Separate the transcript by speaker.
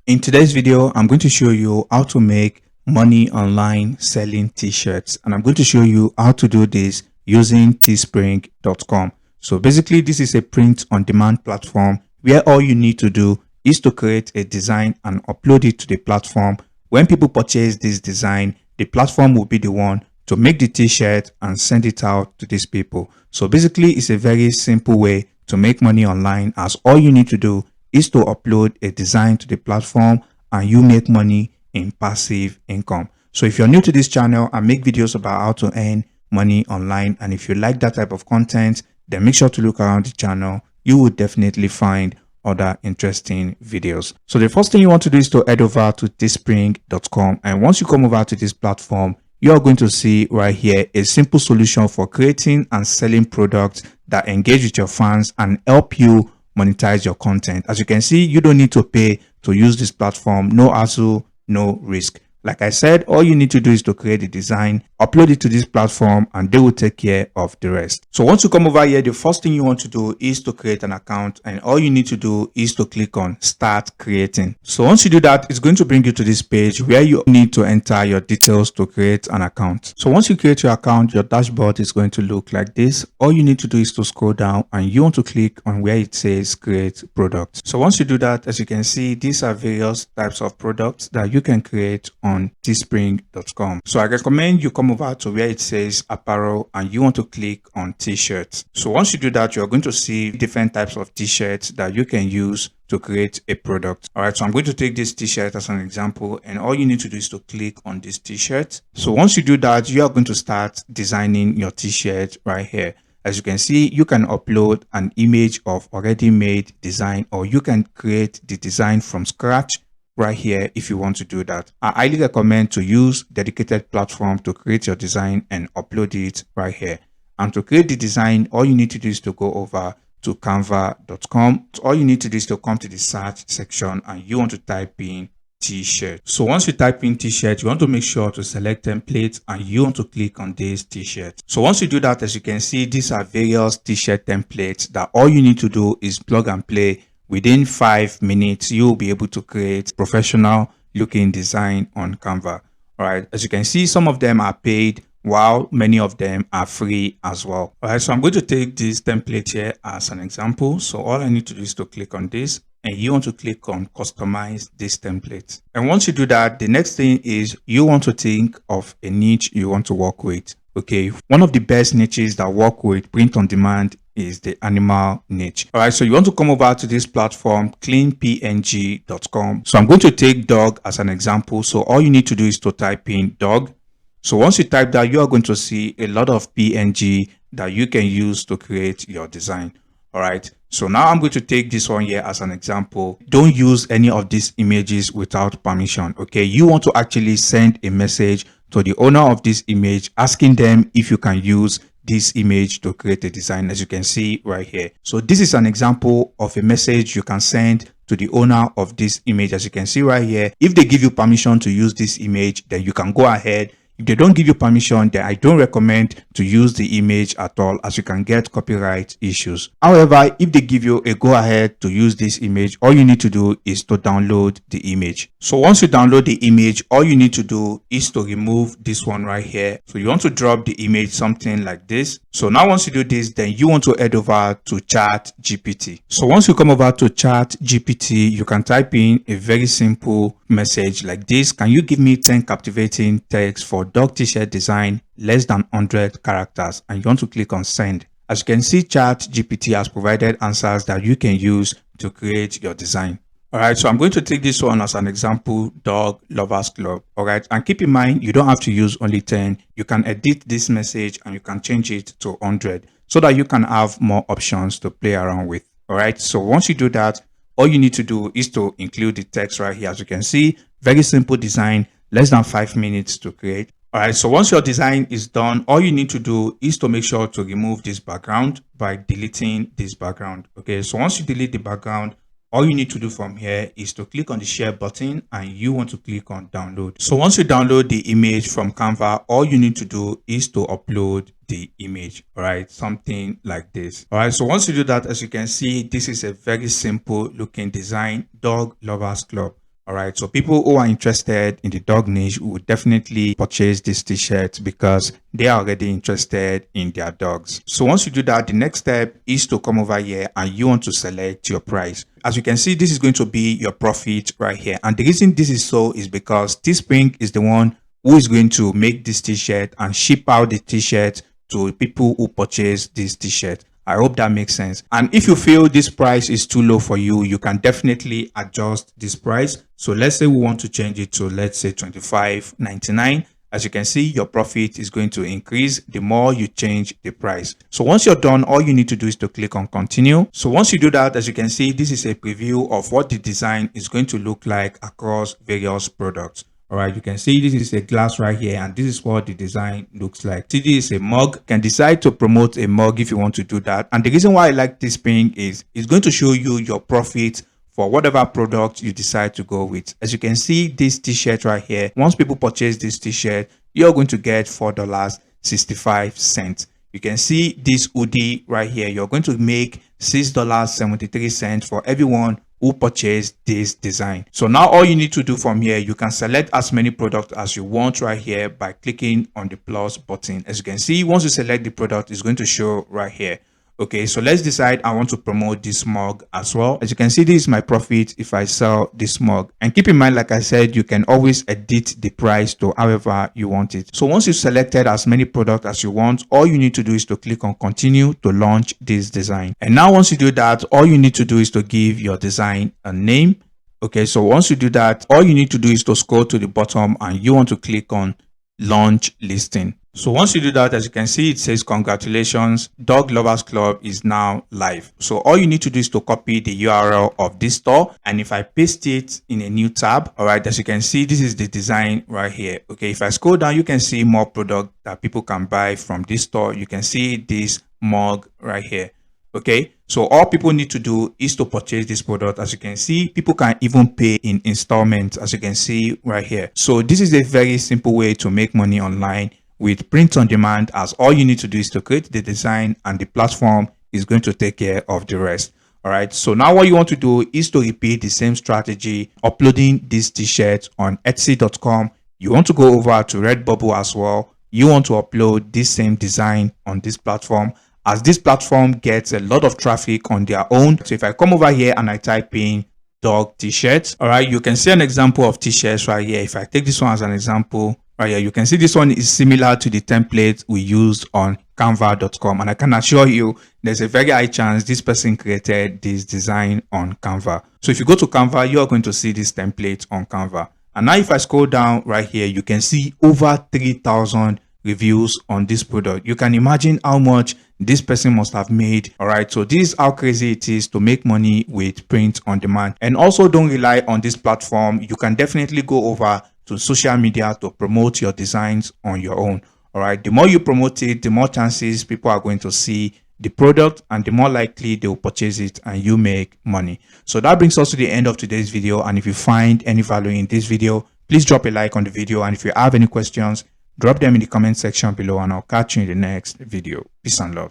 Speaker 1: In today's video, I'm going to show you how to make money online selling t-shirts, and I'm going to show you how to do this using teespring.com. So basically, this is a print on demand platform where all you need to do is to create a design and upload it to the platform. When people purchase this design, the platform will be the one to make the t-shirt and send it out to these people. So basically, it's a very simple way to make money online, as all you need to do is to upload a design to the platform and you make money in passive income. So if you're new to this channel, I make videos about how to earn money online, and if you like that type of content, then make sure to look around the channel. You will definitely find other interesting videos. So the first thing you want to do is to head over to teespring.com, and once you come over to this platform, you are going to see right here a simple solution for creating and selling products that engage with your fans and help you monetize your content. As you can see, you don't need to pay to use this platform. No hassle, no risk. Like I said, all you need to do is to create the design, upload it to this platform, and they will take care of the rest. So once you come over here, the first thing you want to do is to create an account, and all you need to do is to click on start creating. So once you do that, it's going to bring you to this page where you need to enter your details to create an account. So once you create your account, your dashboard is going to look like this. All you need to do is to scroll down, and you want to click on where it says create product. So once you do that, as you can see, these are various types of products that you can create on teespring.com. So I recommend you come over to where it says apparel and you want to click on t-shirts. So once you do that, you're going to see different types of t-shirts that you can use to create a product. All right, so I'm going to take this t-shirt as an example, and all you need to do is to click on this t-shirt. So once you do that, you are going to start designing your t-shirt right here. As you can see, you can upload an image of already made design, or you can create the design from scratch right here if you want to do that. I highly recommend to use dedicated platform to create your design and upload it right here. And to create the design, all you need to do is to go over to canva.com. So all you need to do is to come to the search section and you want to type in t-shirt. So once you type in t-shirt, you want to make sure to select template and you want to click on this t-shirt. So once you do that, as you can see, these are various t-shirt templates that all you need to do is plug and play. Within 5 minutes, you'll be able to create professional looking design on Canva. All right. As you can see, some of them are paid while many of them are free as well. All right. So I'm going to take this template here as an example. So all I need to do is to click on this, and you want to click on customize this template. And once you do that, the next thing is you want to think of a niche you want to work with. Okay. One of the best niches that work with print on demand is the animal niche. All right, so you want to come over to this platform, cleanpng.com. So I'm going to take dog as an example. So all you need to do is to type in dog. So once you type that, you are going to see a lot of PNG that you can use to create your design. All right, so now I'm going to take this one here as an example. Don't use any of these images without permission. Okay, you want to actually send a message to the owner of this image asking them if you can use this image to create a design, as you can see right here. So this is an example of a message you can send to the owner of this image. As you can see right here, if they give you permission to use this image, then you can go ahead. If they don't give you permission, then I don't recommend to use the image at all, as you can get copyright issues. However, if they give you a go ahead to use this image, all you need to do is to download the image. So once you download the image, all you need to do is to remove this one right here. So you want to drop the image something like this. So now once you do this, then you want to head over to Chat GPT. So once you come over to Chat GPT, you can type in a very simple message like this. Can you give me 10 captivating text for dog t-shirt design less than 100 characters? And you want to click on send. As you can see, Chat GPT has provided answers that you can use to create your design. All right, so I'm going to take this one as an example, dog lovers club. All right, and keep in mind, you don't have to use only 10. You can edit this message and you can change it to 100 so that you can have more options to play around with. All right, so once you do that, all you need to do is to include the text right here. As you can see, very simple design, less than 5 minutes to create. All right, so once your design is done, all you need to do is to make sure to remove this background by deleting this background. Okay, so once you delete the background, all you need to do from here is to click on the share button and you want to click on download. So once you download the image from Canva, all you need to do is to upload the image. All right, something like this. All right, so once you do that, as you can see, this is a very simple looking design, dog lovers club. All right, so people who are interested in the dog niche will definitely purchase this t-shirt because they are already interested in their dogs. So once you do that, the next step is to come over here and you want to select your price. As you can see, this is going to be your profit right here. And the reason this is so is because Teespring is the one who is going to make this t-shirt and ship out the t-shirt to people who purchase this t-shirt. I hope that makes sense. And if you feel this price is too low for you, you can definitely adjust this price. So let's say we want to change it to, let's say, $25.99. As you can see, your profit is going to increase the more you change the price. So once you're done, all you need to do is to click on continue. So once you do that, as you can see, this is a preview of what the design is going to look like across various products. All right, you can see this is a glass right here, and this is what the design looks like. See, this is a mug. You can decide to promote a mug if you want to do that. And the reason why I like this thing is it's going to show you your profit for whatever product you decide to go with. As you can see, this t-shirt right here, once people purchase this t-shirt, you're going to get $4.65. You can see this hoodie right here. You're going to make $6.73 for everyone who purchased this design. So now all you need to do from here, you can select as many products as you want right here by clicking on the plus button. As you can see, once you select the product, it's going to show right here. Okay, so let's decide I want to promote this mug as well. As you can see, this is my profit if I sell this mug. And keep in mind, like I said, you can always edit the price to however you want it. So once you've selected as many products as you want, all you need to do is to click on continue to launch this design. And now once you do that, all you need to do is to give your design a name. Okay, so once you do that, all you need to do is to scroll to the bottom and you want to click on launch listing. So once you do that, as you can see, it says congratulations, Dog Lovers Club is now live. So all you need to do is to copy the URL of this store, and if I paste it in a new tab, all right, as you can see, this is the design right here. Okay, if I scroll down, you can see more product that people can buy from this store. You can see this mug right here. Okay, so all people need to do is to purchase this product. As you can see, people can even pay in installments, as you can see right here. So this is a very simple way to make money online with print on demand, as all you need to do is to create the design and the platform is going to take care of the rest. All right, so now what you want to do is to repeat the same strategy, uploading this t-shirt on Etsy.com. You want to go over to Redbubble as well. You want to upload this same design on this platform, as this platform gets a lot of traffic on their own. So if I come over here and I type in dog t-shirts, all right, you can see an example of t-shirts right here. If I take this one as an example right here, you can see this one is similar to the template we used on canva.com, and I can assure you there's a very high chance this person created this design on Canva. So if you go to Canva, you are going to see this template on Canva. And now if I scroll down right here, you can see over 3,000 reviews on this product. You can imagine how much this person must have made. All right, so this is how crazy it is to make money with print on demand. And also, don't rely on this platform. You can definitely go over to social media to promote your designs on your own. All right, the more you promote it, the more chances people are going to see the product, and the more likely they will purchase it and you make money. So that brings us to the end of today's video. And if you find any value in this video, please drop a like on the video. And if you have any questions, drop them in the comment section below, and I'll catch you in the next video. Peace and love.